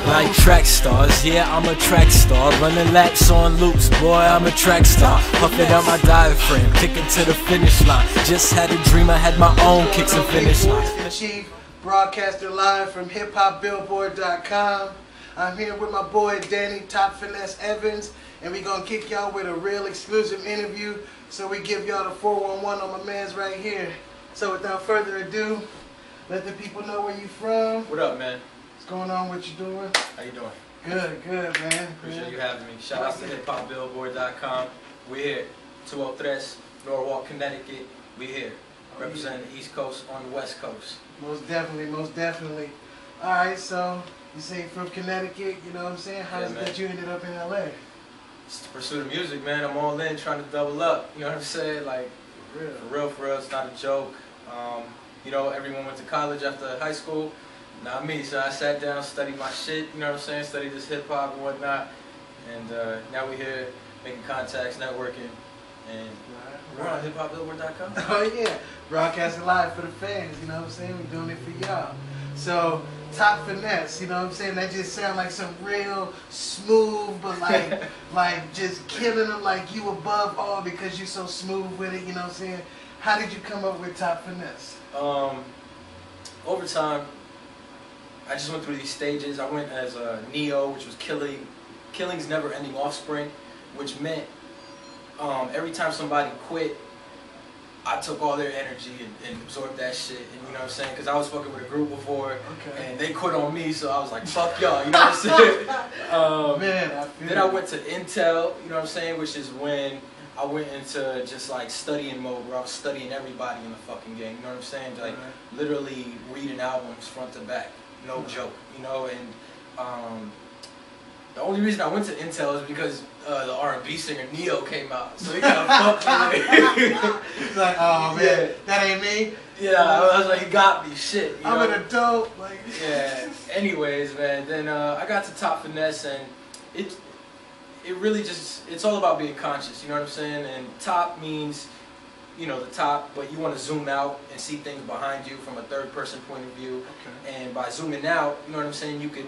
Like track stars, yeah, I'm a track star. Running laps on loops, boy, I'm a track star. Puffing out my diaphragm, kicking to the finish line. Just had a dream, I had my own kicks and finish line. Chief, broadcaster live from hiphopbillboard.com. I'm here with my boy Danny Top Finesse Evans, and we're gonna kick y'all with a real exclusive interview. So we give y'all the 411 on my man's right here. So without further ado, let the people know where you from. What up, man? What's going on? What you doing? How you doing? Good, man. Appreciate you having me. Shout out to hiphopbillboard.com. We're here, 203 Norwalk, Connecticut. We're here, representing the East Coast on the West Coast. Most definitely, most definitely. All right, so you say you're from Connecticut, you know what I'm saying? How is it that you ended up in LA? It's the pursuit of music, man. I'm all in, trying to double up. You know what I'm saying? Like, for real, it's not a joke. You know, everyone went to college after high school. Not me, so I sat down, studied my shit, you know what I'm saying? Studied this hip-hop and whatnot. And now we're here making contacts, networking, and we're on hiphopbillboard.com. Oh yeah, broadcasting live for the fans, you know what I'm saying? We're doing it for y'all. So, Top Finesse, you know what I'm saying? That just sound like some real smooth, but like just killing them, like you above all because you're so smooth with it, you know what I'm saying? How did you come up with Top Finesse? Over time, I just went through these stages. I went as a Neo, which was killing's never-ending offspring, which meant every time somebody quit, I took all their energy and absorbed that shit. And you know what I'm saying? Because I was fucking with a group before, and they quit on me, so I was like, fuck y'all, you know what I'm saying? Man, I feel then I went to Intel, you know what I'm saying? Which is when I went into just like studying mode, where I was studying everybody in the fucking game, you know what I'm saying? Like literally reading albums front to back. No joke, you know, and the only reason I went to Intel is because the R&B singer Neo came out, so he got fucked with it. He's like, oh man, that ain't me. Yeah, I was like, he got me, shit. You I'm know? an adult, like. Yeah. Anyways, man, then I got to Top Finesse, and it really just, it's all about being conscious, you know what I'm saying? And top means, you know, the top, but you want to zoom out and see things behind you from a third-person point of view. And by zooming out, you know what I'm saying, you can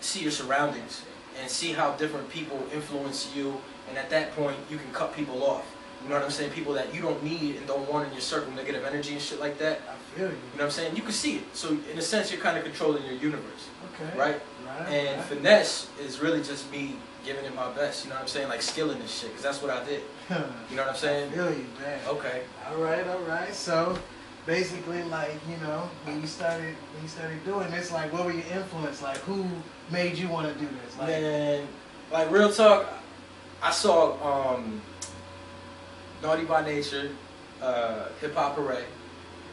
see your surroundings and see how different people influence you. And at that point, you can cut people off. You know what I'm saying? People that you don't need and don't want in your circle, negative energy and shit like that. I feel you. You know what I'm saying? You can see it. So in a sense, you're kind of controlling your universe. Right? And finesse is really just me giving it my best, you know what I'm saying? Like skilling this shit, because that's what I did. You know what I'm saying? I feel you, man. Okay. All right. So, basically, like, you know, when you started doing this, like, what were your influence? Like, who made you want to do this? Like, man, like, real talk, I saw Naughty by Nature, Hip Hop Hooray.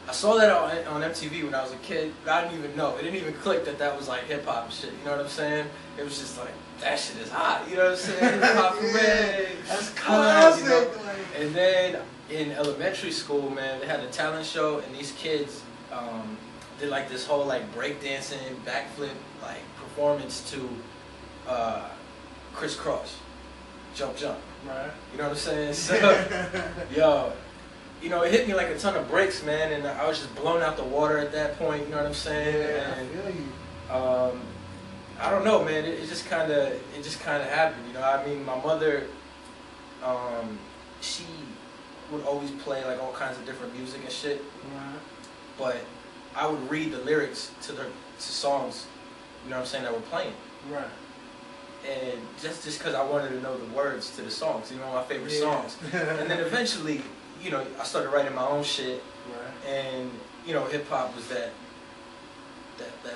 I saw that on MTV when I was a kid, but I didn't even know. It didn't even click that was like hip hop shit, you know what I'm saying? It was just like, that shit is hot, you know what I'm saying? Hip Hop Hooray. That's classic. You know? And then in elementary school, man, they had a talent show, and these kids did like this whole like breakdancing, backflip like performance to Crisscross, Jump Jump. Right. You know what I'm saying? So, yo, you know, it hit me like a ton of bricks, man, and I was just blown out the water at that point, you know what I'm saying? Yeah, and, I feel you. I don't know, man, it just kind of happened, you know? I mean, my mother, she would always play like all kinds of different music and shit, but I would read the lyrics to songs, you know what I'm saying, that were playing. Right. And just because I wanted to know the words to the songs, you know, my favorite songs. And then eventually, you know, I started writing my own shit, and you know, hip hop was that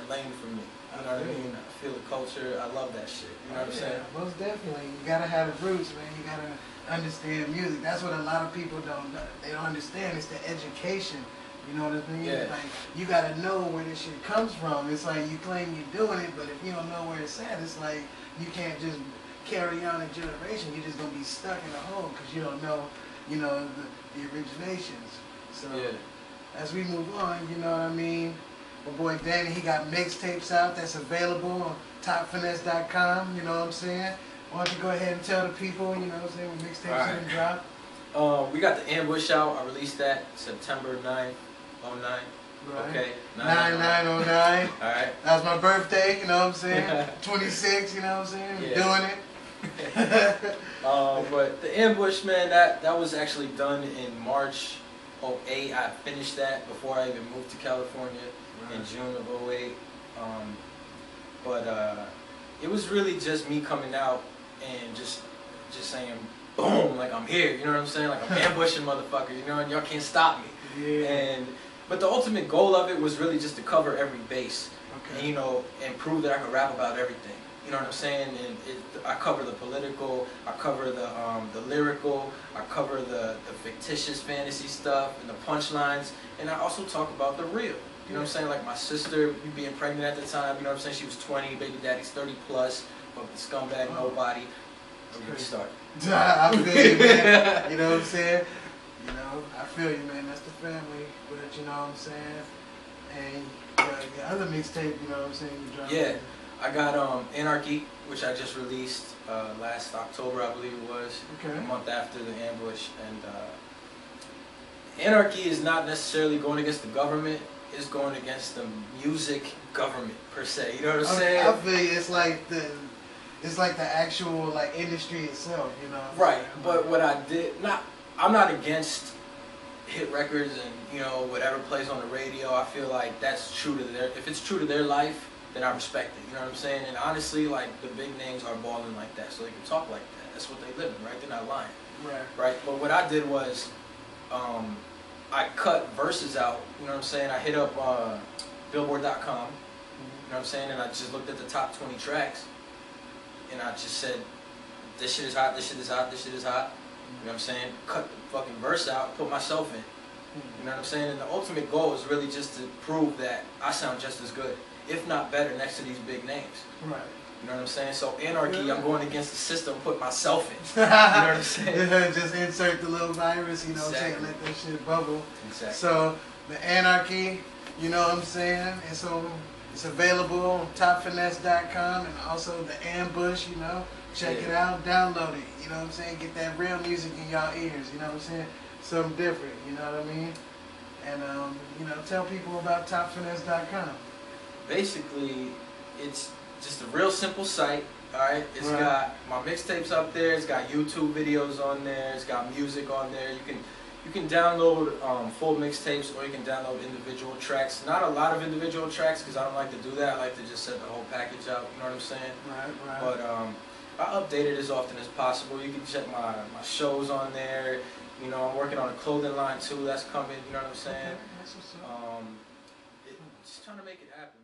lane for me. You know what I mean? I feel the culture. I love that shit. You know what I'm saying? Most definitely. You gotta have the roots, man. You gotta understand music. That's what a lot of people don't understand. It's the education. You know what I mean? Yeah. Like, you gotta know where this shit comes from. It's like you claim you're doing it, but if you don't know where it's at, it's like you can't just carry on a generation. You're just gonna be stuck in a hole because you don't know, you know, the originations. So as we move on, you know what I mean? My boy Danny, he got mixtapes out that's available on topfinesse.com, you know what I'm saying? Why don't you go ahead and tell the people, you know what I'm saying, when mixtapes didn't drop? We got the Ambush out. I released that September 9th, 09. Right. Okay. 9909. All right. That was my birthday, you know what I'm saying? 26, you know what I'm saying? Yeah. Doing it. But the ambush, man, that was actually done in March '08. I finished that before I even moved to California in June of '08. But it was really just me coming out and just saying, boom, like I'm here, you know what I'm saying? Like I'm ambushing motherfuckers, you know, and y'all can't stop me. Yeah. But the ultimate goal of it was really just to cover every base, Okay. and, you know, and prove that I could rap about everything. You know what I'm saying? And I cover the political, I cover the lyrical, I cover the fictitious fantasy stuff and the punchlines, and I also talk about the real. You know what I'm saying? Like my sister being pregnant at the time, you know what I'm saying? She was 20, baby daddy's 30 plus, but the scumbag nobody. Don't get me started. I feel you, man. You know what I'm saying? You know, I feel you, man. That's the family. But you know what I'm saying? And your other mixtape, you know what I'm saying? You dropped. Yeah. I got Anarchy, which I just released last October, I believe it was, Okay. a month after the ambush. And Anarchy is not necessarily going against the government, it's going against the music government per se. You know what I'm saying? I feel you. It's like the actual like industry itself, you know. Right. But what I did, I'm not against hit records and, you know, whatever plays on the radio. I feel like that's true to if it's true to their life, then I respect it, you know what I'm saying? And honestly, like, the big names are balling like that, so they can talk like that. That's what they live in, right? They're not lying. Right? But what I did was, I cut verses out, you know what I'm saying? I hit up Billboard.com, you know what I'm saying? And I just looked at the top 20 tracks, and I just said, this shit is hot, this shit is hot, this shit is hot. You know what I'm saying? Cut the fucking verse out, put myself in. You know what I'm saying? And the ultimate goal is really just to prove that I sound just as good, if not better, next to these big names. Right. You know what I'm saying? So Anarchy, I'm going against the system, put myself in. You know what I'm saying? Just insert the little virus, you know what I'm saying? Let that shit bubble. Exactly. So the Anarchy, you know what I'm saying? And so it's available on topfinesse.com and also the Ambush, you know. Check it out, download it, you know what I'm saying? Get that real music in y'all ears, you know what I'm saying? Something different, you know what I mean? And, you know, tell people about topfinesse.com. Basically, it's just a real simple site, alright? It's got my mixtapes up there, it's got YouTube videos on there, it's got music on there. You can download full mixtapes, or you can download individual tracks. Not a lot of individual tracks, because I don't like to do that. I like to just set the whole package out, you know what I'm saying? Right. But I update it as often as possible. You can check my shows on there. You know, I'm working on a clothing line too, that's coming, you know what I'm saying? Okay, that's what's up. Just trying to make it happen.